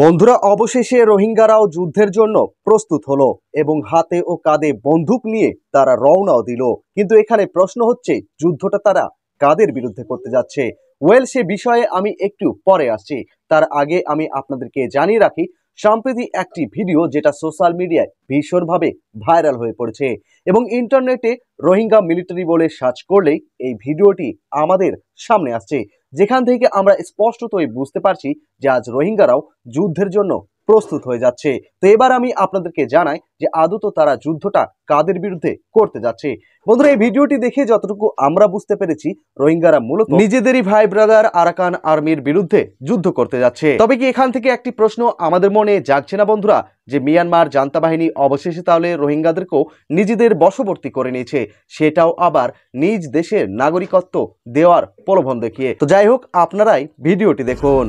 বন্ধুরা, অবশেষে রোহিঙ্গারাও যুদ্ধের জন্য প্রস্তুত হলো এবং হাতে ও কাঁধে বন্দুক নিয়ে তারা রওনাও দিল। কিন্তু এখানে প্রশ্ন হচ্ছে, যুদ্ধটা তারা কাদের বিরুদ্ধে করতে যাচ্ছে? সে বিষয়ে আমি একটু পরে আসছি। তার আগে আমি আপনাদেরকে জানিয়ে রাখি, সম্প্রতি একটি ভিডিও যেটা সোশ্যাল মিডিয়ায় ভীষণভাবে ভাইরাল হয়ে পড়েছে এবং ইন্টারনেটে রোহিঙ্গা মিলিটারি বলে সার্চ করলেই এই ভিডিওটি আমাদের সামনে আসছে, যেখান থেকে আমরা স্পষ্টতই বুঝতে পারছি যে আজ রোহিঙ্গারাও যুদ্ধের জন্য প্রস্তুত হয়ে যাচ্ছে। তো এবার আমি আপনাদেরকে জানাই যে আদৌ তারা যুদ্ধটা কাদের বিরুদ্ধে করতে যাচ্ছে। বন্ধুরা, এই ভিডিওটি দেখে যতটুকু আমরা বুঝতে পেরেছি, রোহিঙ্গারা মূলত নিজেদেরই ভাই ব্রাদার আরাকান আর্মির বিরুদ্ধে যুদ্ধ করতে যাচ্ছে। তবে কি এখান থেকে একটি প্রশ্ন আমাদের মনে জাগছে না বন্ধুরা, যে মিয়ানমার জান্তা বাহিনী অবশেষে তাহলে রোহিঙ্গাদেরকেও নিজেদের বশবর্তী করে নিয়েছে, সেটাও আবার নিজ দেশের নাগরিকত্ব দেওয়ার প্রলোভন দেখিয়ে। তো যাই হোক, আপনারাই ভিডিওটি দেখুন।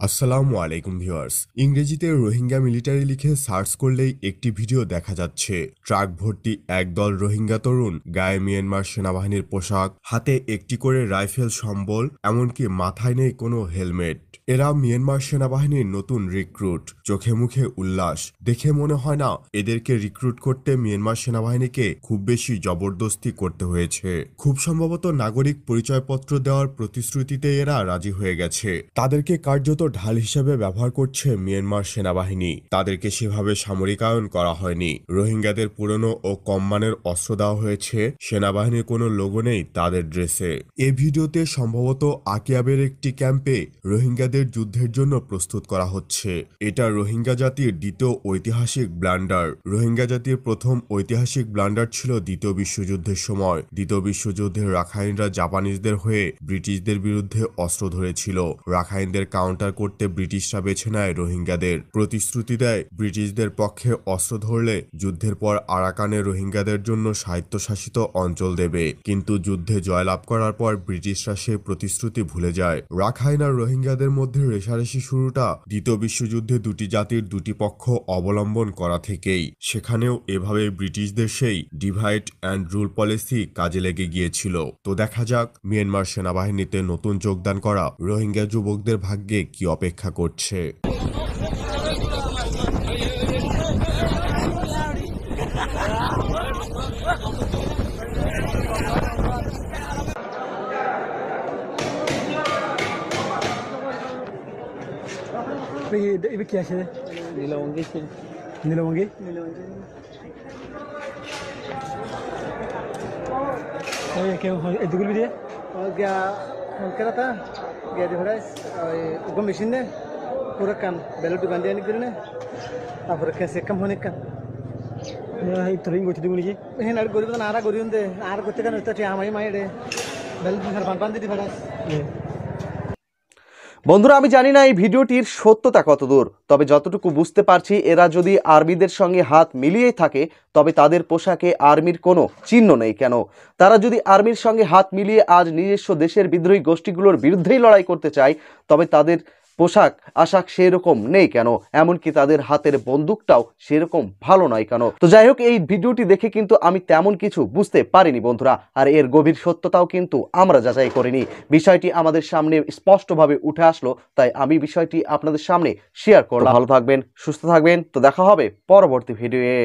আসসালামু আলাইকুম ভিউয়ার্স। ইংরেজিতে রোহিঙ্গা মিলিটারি লিখে সার্চ করলেই একটি ভিডিও দেখা যাচ্ছে। ট্রাক ভর্তি একদল রোহিঙ্গা তরুণ, গায়ে মিয়ানমার সেনাবাহিনীর পোশাক, হাতে একটি করে রাইফেল সম্বল, এমনকি মাথায় নেই কোনো হেলমেট। এরা মিয়ানমার সেনাবাহিনীর নতুন রিক্রুট। চোখে মুখে উল্লাস দেখে মনে হয় না এদেরকে রিক্রুট করতে মিয়ানমার সেনাবাহিনীকে খুব বেশি জবরদস্তি করতে হয়েছে। খুব সম্ভবত নাগরিক পরিচয়পত্র দেওয়ার প্রতিশ্রুতিতে এরা রাজি হয়ে গেছে। তাদেরকে কার্যত ঢাল হিসেবে ব্যবহার করছে মিয়ানমার সেনাবাহিনী। তাদেরকে সেভাবে সামরিকায়ন করা হয়নি। রোহিঙ্গাদের পুরনো ও কম মানের অস্ত্র দেওয়া হয়েছে। সেনাবাহিনীর কোনো লোগো নেই তাদের ড্রেসে। এই ভিডিওতে সম্ভবত আকিয়াবের একটি ক্যাম্পে রোহিঙ্গাদের যুদ্ধের জন্য প্রস্তুত করা হচ্ছে। এটা রোহিঙ্গা জাতির দ্বিতীয় ঐতিহাসিক ব্লান্ডার। রোহিঙ্গা জাতির প্রথম ঐতিহাসিক ব্লান্ডার ছিল দ্বিতীয় বিশ্বযুদ্ধের সময়। দ্বিতীয় বিশ্বযুদ্ধে রাখাইনরা জাপানিজদের হয়ে ব্রিটিশদের বিরুদ্ধে অস্ত্র ধরেছিল। রাখাইনদের কাউন্টার করতে ব্রিটিশরা বেছে নেয় রোহিঙ্গাদের। প্রতিশ্রুতি দেয় ব্রিটিশদের পক্ষে অস্ত্র ধরলে যুদ্ধের পর আরাকানে রোহিঙ্গাদের জন্য স্বায়ত্তশাসিত অঞ্চল দেবে। কিন্তু যুদ্ধে জয়লাভ করার পর ব্রিটিশরা সেই প্রতিশ্রুতি ভুলে যায়। রাখাইন আর রোহিঙ্গাদের মধ্যে রেষারেষি শুরুটা দ্বিতীয় বিশ্বযুদ্ধে দুটি জাতির দুটি পক্ষ অবলম্বন করা থেকেই। সেখানেও এভাবে ব্রিটিশদের সেই ডিভাইড অ্যান্ড রুল পলিসি কাজে লেগে গিয়েছিল। তো দেখা যাক মিয়ানমার সেনাবাহিনীতে নতুন যোগদান করা রোহিঙ্গা যুবকদের ভাগ্যে কি অপেক্ষা করছে। इबे क्या है नीलवंगी नीलवंगी ओए क्या एदुगुल भी दिया और क्या करा था गया दिखड़ा ऊपर मशीन ने पूरा काम बेलट बांधे नहीं करने अब कैसे कम होने का ये इतनी गोटी दी मुझे ये नार गोरी तो नारा गोरी उनसे नार गोते का नृत्य चाहिए हमारी माइंड है बेलट में बांध दी दिखड़ा। বন্ধুরা, আমি জানি না এই ভিডিওটির সত্যতা কতদূর, তবে যতটুকু বুঝতে পারছি, এরা যদি আর্মিদের সঙ্গে হাত মিলিয়েই থাকে তবে তাদের পোশাকে আর্মির কোনো চিহ্ন নেই কেন? তারা যদি আর্মির সঙ্গে হাত মিলিয়ে আজ নিজস্ব দেশের বিদ্রোহী গোষ্ঠীগুলোর বিরুদ্ধেই লড়াই করতে চায়, তবে তাদের পোশাক আশাক সেরকম নেই কেন? এমনকি তাদের হাতের বন্দুকটাও সেরকম ভালো নয় কেন? তো যাই হোক, এই ভিডিওটি দেখে কিন্তু আমি তেমন কিছু বুঝতে পারিনি বন্ধুরা, আর এর গভীর সত্যতাও কিন্তু আমরা যাচাই করিনি। বিষয়টি আমাদের সামনে স্পষ্টভাবে উঠে আসলো, তাই আমি বিষয়টি আপনাদের সামনে শেয়ার করলাম। ভালো থাকবেন, সুস্থ থাকবেন, তো দেখা হবে পরবর্তী ভিডিওয়ে।